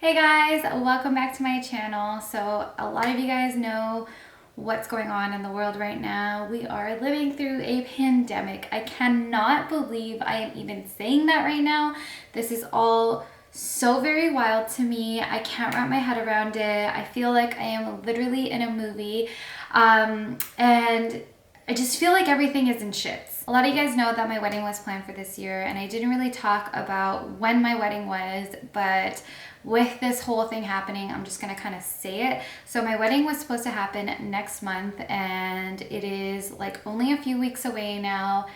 Hey guys, welcome back to my channel. So a lot of you guys know what's going on in the world right now. We are living through a pandemic. I cannot believe I am even saying that right now. This is all so very wild to me. I can't wrap my head around it. I feel like I am literally in a movie. And I just feel like everything is in shits. A lot of you guys know that my wedding was planned for this year, and I didn't really talk about when my wedding was, but with this whole thing happening, I'm just gonna kind of say it. So my wedding was supposed to happen next month, and it is like only a few weeks away now,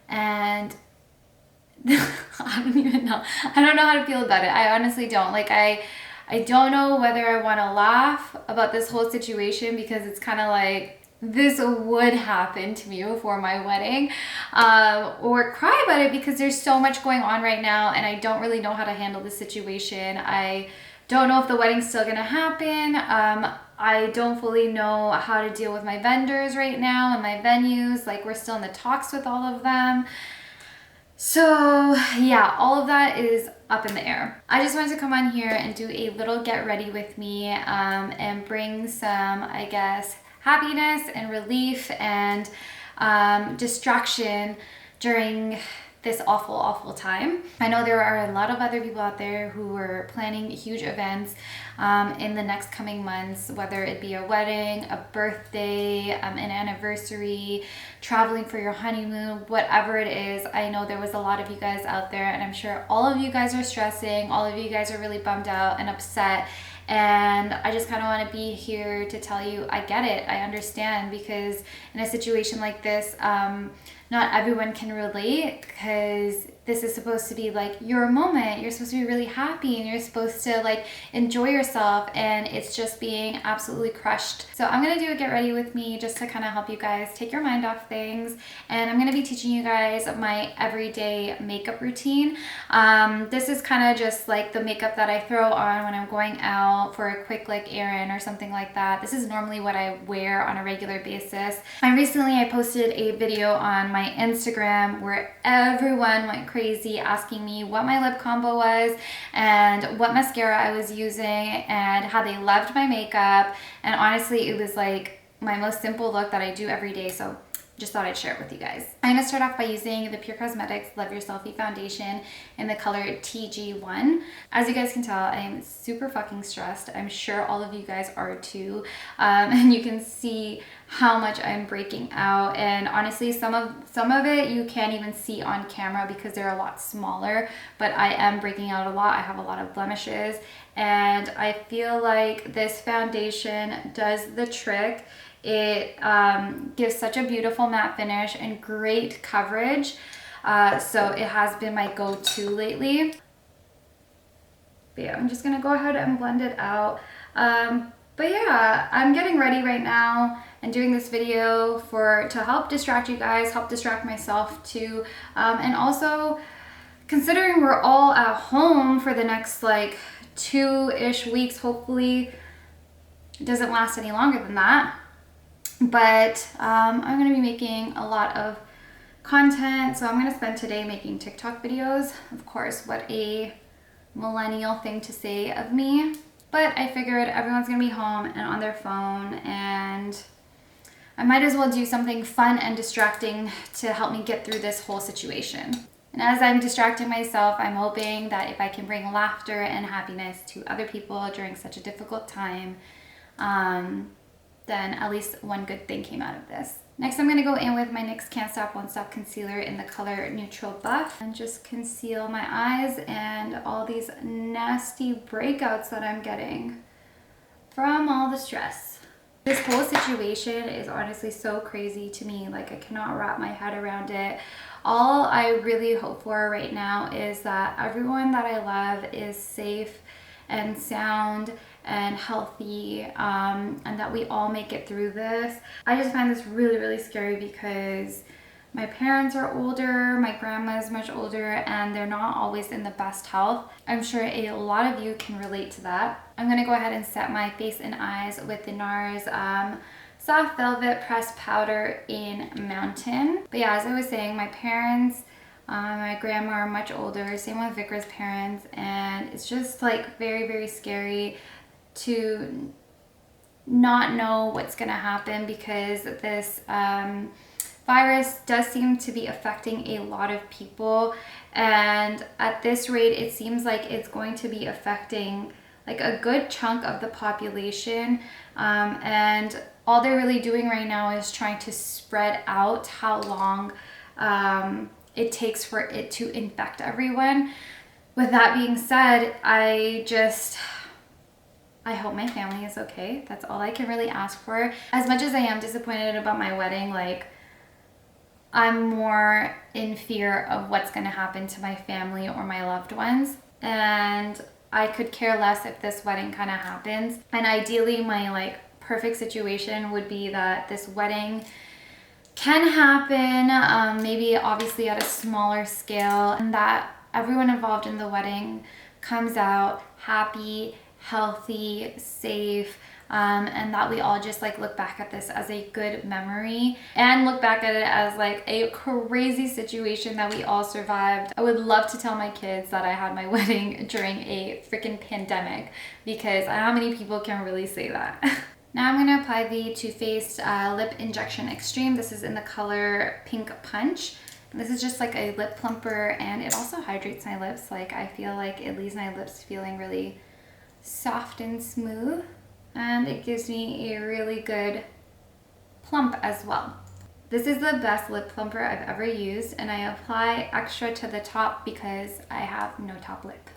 and I don't even know. I don't know how to feel about it. I honestly don't. I don't know whether I want to laugh about this whole situation because it's kind of like this would happen to me before my wedding, or cry about it because there's so much going on right now and I don't really know how to handle the situation. I don't know if the wedding's still gonna happen. I don't fully know how to deal with my vendors right now and my venues. Like, we're still in the talks with all of them. So yeah, all of that is up in the air. I just wanted to come on here and do a little get ready with me, and bring some, I guess, happiness and relief and distraction during this awful time. I know there are a lot of other people out there who are planning huge events in the next coming months, whether it be a wedding, a birthday, an anniversary, traveling for your honeymoon, whatever it is. I know there was a lot of you guys out there, and I'm sure all of you guys are stressing, all of you guys are really bummed out and upset. And I just kind of want to be here to tell you I get it, I understand, because in a situation like this, not everyone can relate, because this is supposed to be like your moment. You're supposed to be really happy and you're supposed to like enjoy yourself, and it's just being absolutely crushed. So I'm gonna do a get ready with me just to kind of help you guys take your mind off things, and I'm gonna be teaching you guys my everyday makeup routine. This is kind of just like the makeup that I throw on when I'm going out for a quick like errand or something like that. This is normally what I wear on a regular basis. And recently I posted a video on my Instagram where everyone went crazy asking me what my lip combo was and what mascara I was using and how they loved my makeup. And honestly, it was like my most simple look that I do every day, so just thought I'd share it with you guys. I'm gonna start off by using the Pure Cosmetics Love Your Selfie foundation in the color TG1. As you guys can tell, I am super fucking stressed. I'm sure all of you guys are too. And you can see how much I'm breaking out. And honestly, some of it you can't even see on camera because they're a lot smaller, but I am breaking out a lot. I have a lot of blemishes, and I feel like this foundation does the trick. It gives such a beautiful matte finish and great coverage. So it has been my go-to lately. But yeah, I'm just gonna go ahead and blend it out. But yeah, I'm getting ready right now and doing this video to help distract you guys, help distract myself too. And also, considering we're all at home for the next like 2-ish weeks, hopefully it doesn't last any longer than that. But I'm going to be making a lot of content, so I'm going to spend today making TikTok videos. Of course, what a millennial thing to say of me. But I figured everyone's going to be home and on their phone, and I might as well do something fun and distracting to help me get through this whole situation. And as I'm distracting myself, I'm hoping that if I can bring laughter and happiness to other people during such a difficult time, then at least one good thing came out of this. Next, I'm gonna go in with my NYX Can't Stop Won't Stop Concealer in the color Neutral Buff and just conceal my eyes and all these nasty breakouts that I'm getting from all the stress. This whole situation is honestly so crazy to me. Like, I cannot wrap my head around it. All I really hope for right now is that everyone that I love is safe and sound and healthy, and that we all make it through this. I just find this really scary because my parents are older, my grandma is much older, and they're not always in the best health. I'm sure a lot of you can relate to that. I'm gonna go ahead and set my face and eyes with the NARS Soft Velvet Pressed Powder in Mountain. But yeah, as I was saying, my parents My grandma are much older, same with Vicar's parents, and it's just like very, very scary to not know what's gonna happen because this virus does seem to be affecting a lot of people, and at this rate it seems like it's going to be affecting like a good chunk of the population, and all they're really doing right now is trying to spread out how long it takes for it to infect everyone. With that being said, I hope my family is okay. That's all I can really ask for. As much as I am disappointed about my wedding, like, I'm more in fear of what's gonna happen to my family or my loved ones. And I could care less if this wedding kind of happens. And ideally, my like perfect situation would be that this wedding can happen, maybe obviously at a smaller scale, and that everyone involved in the wedding comes out happy, healthy, safe, and that we all just like look back at this as a good memory and look back at it as like a crazy situation that we all survived. I would love to tell my kids that I had my wedding during a freaking pandemic, because how many people can really say that? Now I'm going to apply the Too Faced Lip Injection Extreme. This is in the color Pink Punch. This is just like a lip plumper, and it also hydrates my lips. Like, I feel like it leaves my lips feeling really soft and smooth, and it gives me a really good plump as well. This is the best lip plumper I've ever used, and I apply extra to the top because I have no top lip.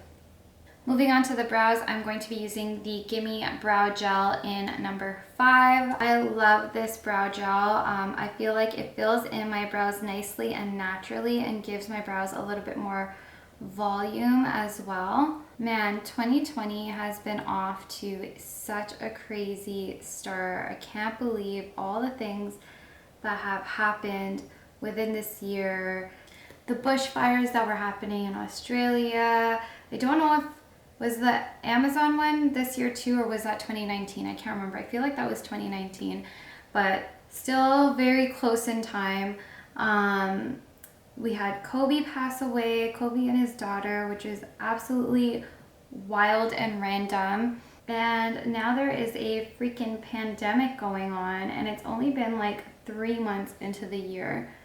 Moving on to the brows, I'm going to be using the Gimme Brow Gel in number 5. I love this brow gel. I feel like it fills in my brows nicely and naturally and gives my brows a little bit more volume as well. Man, 2020 has been off to such a crazy start. I can't believe all the things that have happened within this year. The bushfires that were happening in Australia. I don't know if was the Amazon one this year too, or was that 2019? I can't remember. I feel like that was 2019, but still very close in time. We had Kobe pass away, Kobe and his daughter, which is absolutely wild and random. And now there is a freaking pandemic going on, and it's only been like 3 months into the year.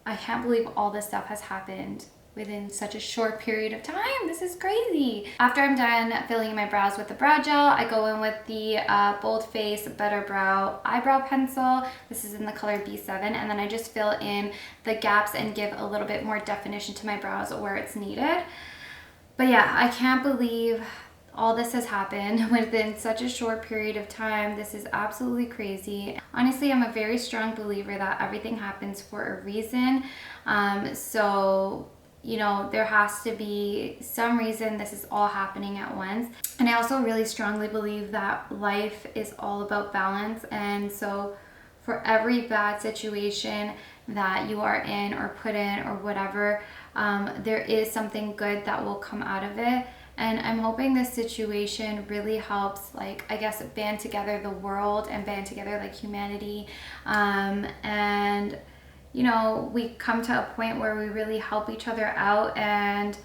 I can't believe all this stuff has happened within such a short period of time. This is crazy. After I'm done filling in my brows with the brow gel, I go in with the Boldface Better Brow Eyebrow Pencil. This is in the color B7, and then I just fill in the gaps and give a little bit more definition to my brows where it's needed. But yeah, I can't believe all this has happened within such a short period of time. This is absolutely crazy. Honestly, I'm a very strong believer that everything happens for a reason. So you know, there has to be some reason this is all happening at once. And I also really strongly believe that life is all about balance. And so for every bad situation that you are in or put in or whatever, there is something good that will come out of it. And I'm hoping this situation really helps, like, I guess, band together the world and band together like humanity. And you know, we come to a point where we really help each other out and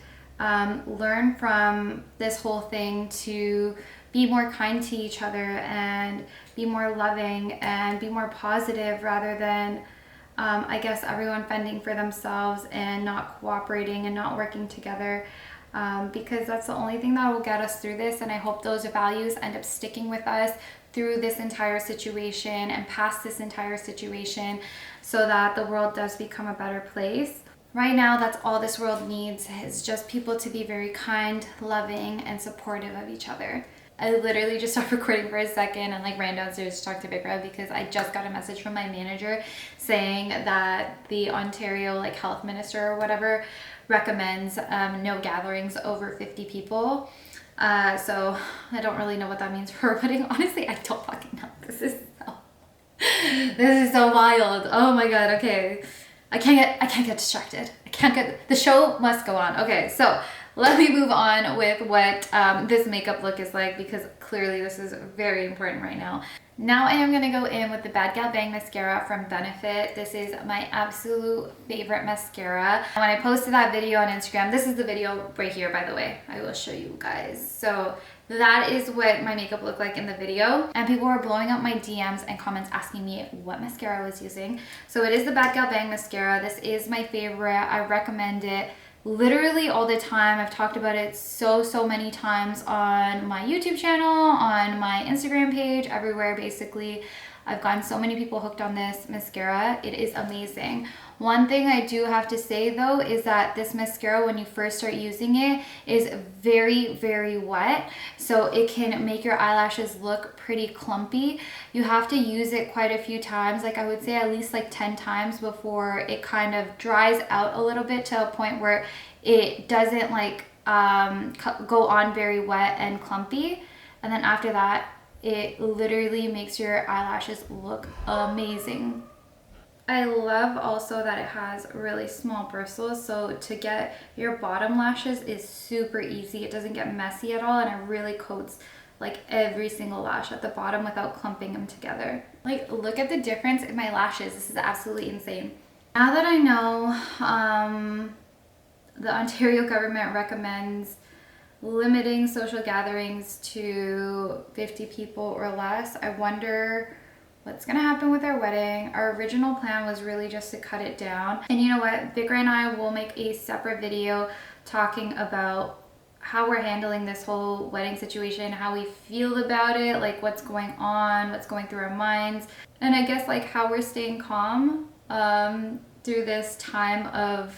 learn from this whole thing to be more kind to each other and be more loving and be more positive, rather than I guess everyone fending for themselves and not cooperating and not working together, because that's the only thing that will get us through this. And I hope those values end up sticking with us through this entire situation and past this entire situation, so that the world does become a better place. Right now, that's all this world needs, is just people to be very kind, loving, and supportive of each other. I literally just stopped recording for a second and like ran downstairs to talk to Becca, because I just got a message from my manager saying that the Ontario like health minister or whatever recommends no gatherings over 50 people. So I don't really know what that means for her wedding. Honestly, I don't fucking know. This is so wild. Oh my god. Okay, I can't get distracted. The show must go on. Okay, so let me move on with what this makeup look is like, because clearly this is very important right now. Now I am going to go in with the Bad Gal Bang mascara from Benefit. This is my absolute favorite mascara. When I posted that video on Instagram, this is the video right here, by the way. I will show you guys. So that is what my makeup looked like in the video. And people were blowing up my DMs and comments asking me what mascara I was using. So it is the Bad Gal Bang mascara. This is my favorite. I recommend it literally all the time. I've talked about it so many times on my YouTube channel, on my Instagram page, everywhere basically. I've gotten so many people hooked on this mascara. It is amazing. One thing I do have to say though is that this mascara, when you first start using it, is very wet. So it can make your eyelashes look pretty clumpy. You have to use it quite a few times. Like I would say at least like 10 times before it kind of dries out a little bit to a point where it doesn't like go on very wet and clumpy. And then after that, it literally makes your eyelashes look amazing. I love also that it has really small bristles, so to get your bottom lashes is super easy. It doesn't get messy at all, and it really coats like every single lash at the bottom without clumping them together. Like, look at the difference in my lashes. This is absolutely insane. Now that I know the Ontario government recommends limiting social gatherings to 50 people or less, I wonder what's gonna happen with our wedding. Our original plan was really just to cut it down. And you know what? Becca and I will make a separate video talking about how we're handling this whole wedding situation, how we feel about it, like what's going on, what's going through our minds, and I guess like how we're staying calm through this time of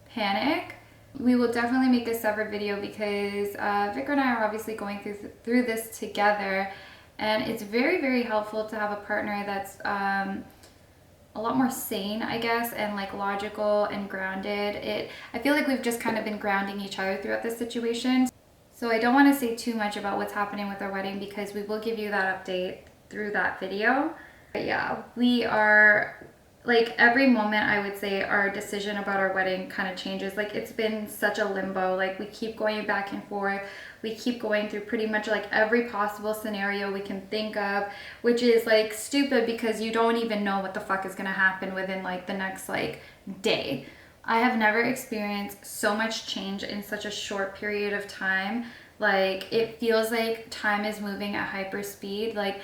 panic. We will definitely make a separate video because Becca and I are obviously going through this together, and it's very helpful to have a partner that's a lot more sane, I guess, and like logical and grounded. I feel like we've just kind of been grounding each other throughout this situation. So I don't want to say too much about what's happening with our wedding because we will give you that update through that video. But yeah, we are, like, every moment I would say our decision about our wedding kind of changes. Like, it's been such a limbo. Like, we keep going back and forth. We keep going through pretty much like every possible scenario we can think of, which is like stupid because you don't even know what the fuck is gonna happen within like the next like day. I have never experienced so much change in such a short period of time. Like, it feels like time is moving at hyper speed. Like,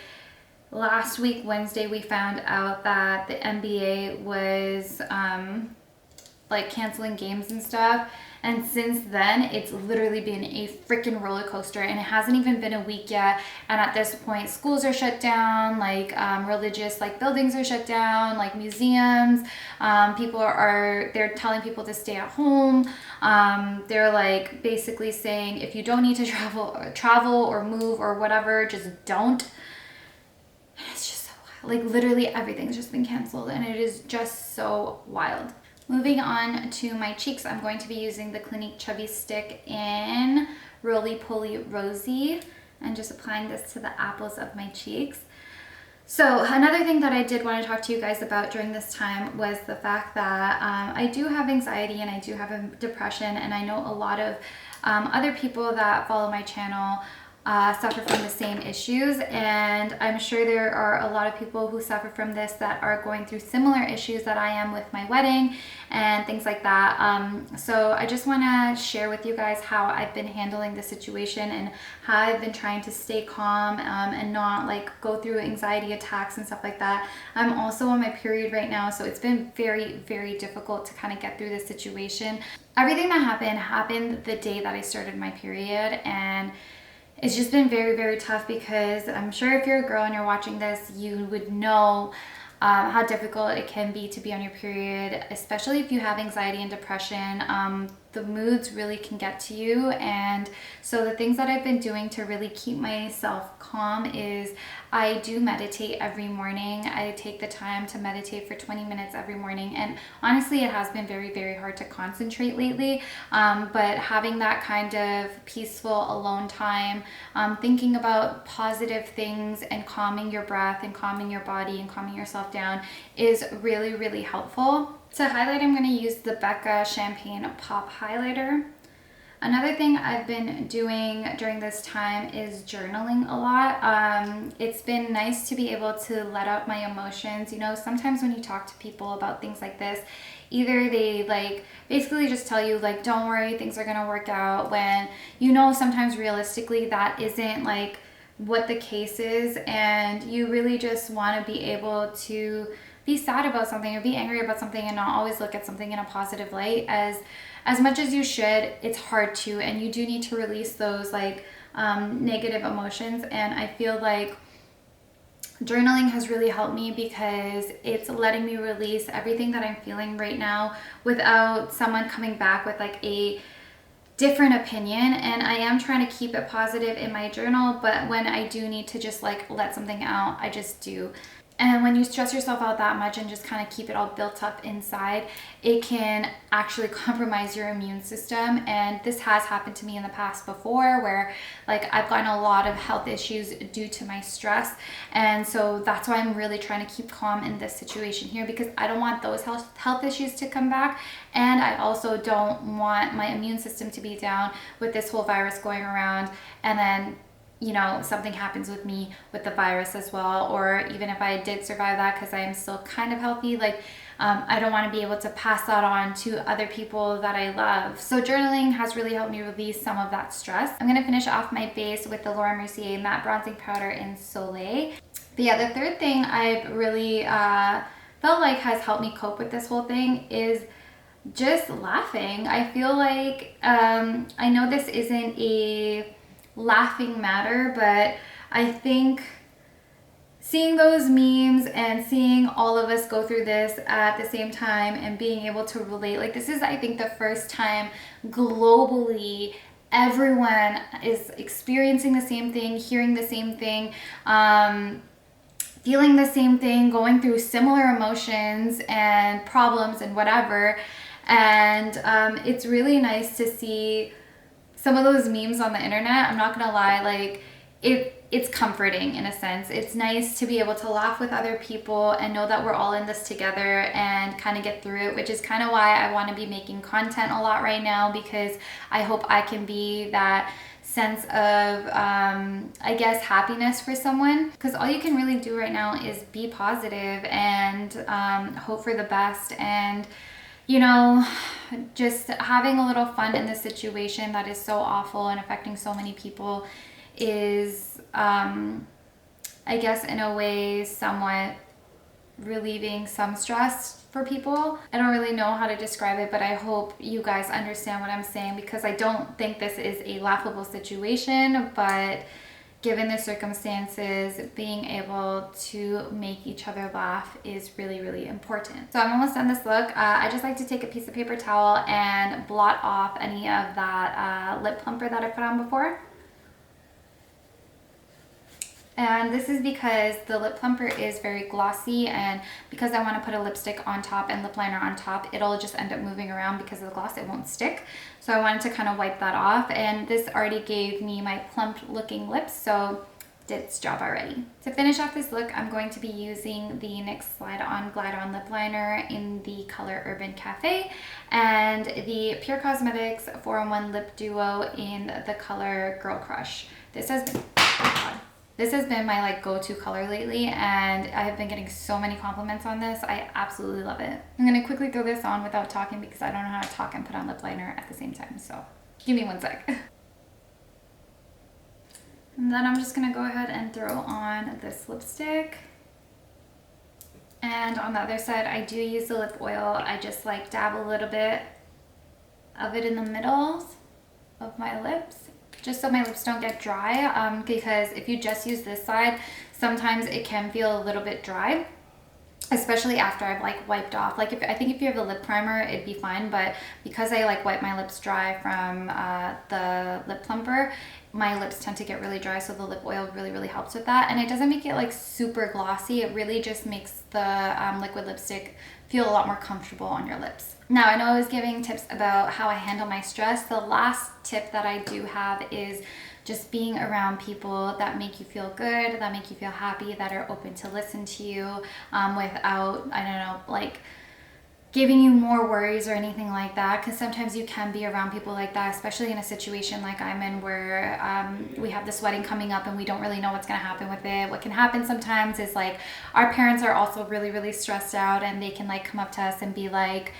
last week, Wednesday, we found out that the NBA was like canceling games and stuff. And since then, it's literally been a freaking roller coaster, and it hasn't even been a week yet. And at this point, schools are shut down, like religious like buildings are shut down, like museums. They're telling people to stay at home. They're like basically saying if you don't need to travel or move or whatever, just don't. And it's just so wild. Like, literally everything's just been canceled, and it is just so wild. Moving on to my cheeks, I'm going to be using the Clinique Chubby Stick in Roly Poly Rosy and just applying this to the apples of my cheeks. So another thing that I did want to talk to you guys about during this time was the fact that I do have anxiety and I do have depression, and I know a lot of other people that follow my channel suffer from the same issues, and I'm sure there are a lot of people who suffer from this that are going through similar issues that I am with my wedding and things like that. So I just want to share with you guys how I've been handling the situation and how I've been trying to stay calm and not like go through anxiety attacks and stuff like that. I'm also on my period right now, so it's been very difficult to kind of get through this situation. Everything that happened the day that I started my period, and it's just been very tough because I'm sure if you're a girl and you're watching this, you would know how difficult it can be to be on your period, especially if you have anxiety and depression. The moods really can get to you, and so the things that I've been doing to really keep myself calm is I do meditate every morning. I take the time to meditate for 20 minutes every morning, and honestly it has been very hard to concentrate lately, but having that kind of peaceful alone time, thinking about positive things and calming your breath and calming your body and calming yourself down is really helpful. To highlight, I'm going to use the Becca Champagne Pop Highlighter. Another thing I've been doing during this time is journaling a lot. It's been nice to be able to let out my emotions. You know, sometimes when you talk to people about things like this, either they like basically just tell you like, don't worry, things are gonna work out, when you know sometimes realistically that isn't like what the case is, and you really just want to be able to be sad about something or be angry about something and not always look at something in a positive light. As much as you should, it's hard to, and you do need to release those like negative emotions. And I feel like journaling has really helped me because it's letting me release everything that I'm feeling right now without someone coming back with like a different opinion. And I am trying to keep it positive in my journal, but when I do need to just like let something out, I just do. And when you stress yourself out that much and just kind of keep it all built up inside, it can actually compromise your immune system. And this has happened to me in the past before, where like I've gotten a lot of health issues due to my stress. And so that's why I'm really trying to keep calm in this situation here, because I don't want those health issues to come back. And I also don't want my immune system to be down with this whole virus going around, and then you know, something happens with me with the virus as well, or even if I did survive that, because I am still kind of healthy, like I don't want to be able to pass that on to other people that I love. So journaling has really helped me release some of that stress. I'm going to finish off my base with the Mercier matte bronzing powder in Soleil. But yeah, the third thing I've really felt like has helped me cope with this whole thing is just laughing. I feel like I know this isn't a laughing matter, but I think seeing those memes and seeing all of us go through this at the same time and being able to relate, like this is, I think, the first time globally everyone is experiencing the same thing, hearing the same thing, feeling the same thing, going through similar emotions and problems and whatever. And it's really nice to see some of those memes on the internet. I'm not gonna lie, like it's comforting in a sense. It's nice to be able to laugh with other people and know that we're all in this together and kind of get through it, which is kind of why I want to be making content a lot right now, because I hope I can be that sense of I guess happiness for someone, because all you can really do right now is be positive and hope for the best, and you know, just having a little fun in this situation that is so awful and affecting so many people is, I guess, in a way, somewhat relieving some stress for people. I don't really know how to describe it, but I hope you guys understand what I'm saying, because I don't think this is a laughable situation, but given the circumstances, being able to make each other laugh is really, really important. So I'm almost done this look. I just like to take a piece of paper towel and blot off any of that lip plumper that I put on before. And this is because the lip plumper is very glossy, and because I want to put a lipstick on top and lip liner on top, it'll just end up moving around because of the gloss, it won't stick. So I wanted to kind of wipe that off, and this already gave me my plump looking lips, so it did its job already. To finish off this look, I'm going to be using the NYX Glide On Lip Liner in the color Urban Cafe, and the Pure Cosmetics 4-in-1 Lip Duo in the color Girl Crush. This has been, this has been my like go-to color lately, and I have been getting so many compliments on this. I absolutely love it. I'm gonna quickly throw this on without talking because I don't know how to talk and put on lip liner at the same time, so give me one sec. And then I'm just gonna go ahead and throw on this lipstick. And on the other side, I do use the lip oil. I just like dab a little bit of it in the middle of my lips, just so my lips don't get dry, because if you just use this side, sometimes it can feel a little bit dry, especially after I've like wiped off. Like I think if you have a lip primer, it'd be fine, but because I like wipe my lips dry from the lip plumper, my lips tend to get really dry, so the lip oil really, really helps with that. And it doesn't make it like super glossy, it really just makes the liquid lipstick feel a lot more comfortable on your lips. Now, I know I was giving tips about how I handle my stress. The last tip that I do have is just being around people that make you feel good, that make you feel happy, that are open to listen to you without, I don't know, like giving you more worries or anything like that, because sometimes you can be around people like that, especially in a situation like I'm in where we have this wedding coming up and we don't really know what's going to happen with it. What can happen sometimes is like our parents are also really, really stressed out, and they can like come up to us and be like,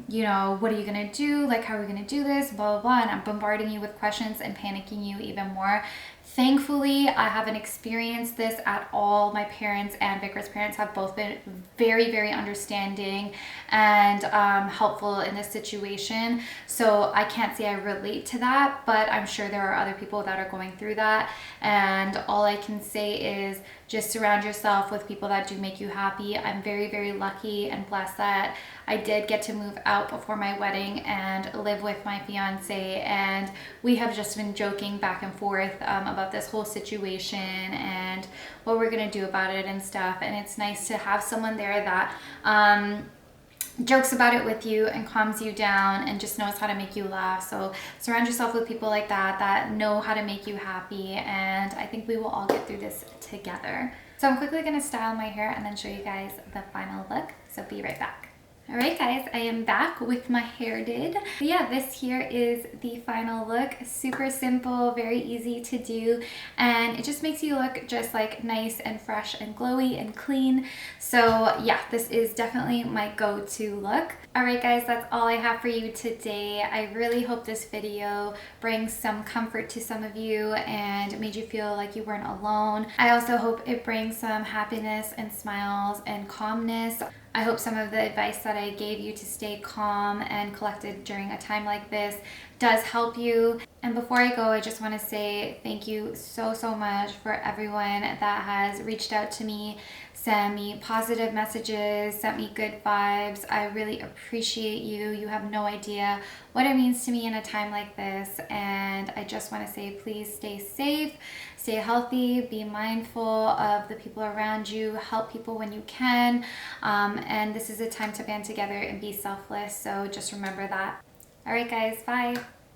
you know, what are you gonna do? Like, how are we gonna do this? Blah, blah, blah. And I'm bombarding you with questions and panicking you even more. Thankfully, I haven't experienced this at all. My parents and Victor's parents have both been very, very understanding and helpful in this situation. So I can't say I relate to that, but I'm sure there are other people that are going through that. And all I can say is just surround yourself with people that do make you happy. I'm very, very lucky and blessed that I did get to move out before my wedding and live with my fiance, and we have just been joking back and forth about this whole situation and what we're gonna do about it and stuff. And it's nice to have someone there that jokes about it with you and calms you down and just knows how to make you laugh. So surround yourself with people like that that know how to make you happy, and I think we will all get through this together. So I'm quickly gonna style my hair and then show you guys the final look, so be right back. Alright guys, I am back with my hair did. But yeah, this here is the final look. Super simple, very easy to do, and it just makes you look just like nice and fresh and glowy and clean. So yeah, this is definitely my go-to look. Alright guys, that's all I have for you today. I really hope this video brings some comfort to some of you and made you feel like you weren't alone. I also hope it brings some happiness and smiles and calmness. I hope some of the advice that I gave you to stay calm and collected during a time like this does help you. And before I go, I just want to say thank you so, so much for everyone that has reached out to me, sent me positive messages, sent me good vibes. I really appreciate you. You have no idea what it means to me in a time like this. And I just want to say, please stay safe, stay healthy, be mindful of the people around you, help people when you can. And this is a time to band together and be selfless. So just remember that. All right, guys, bye.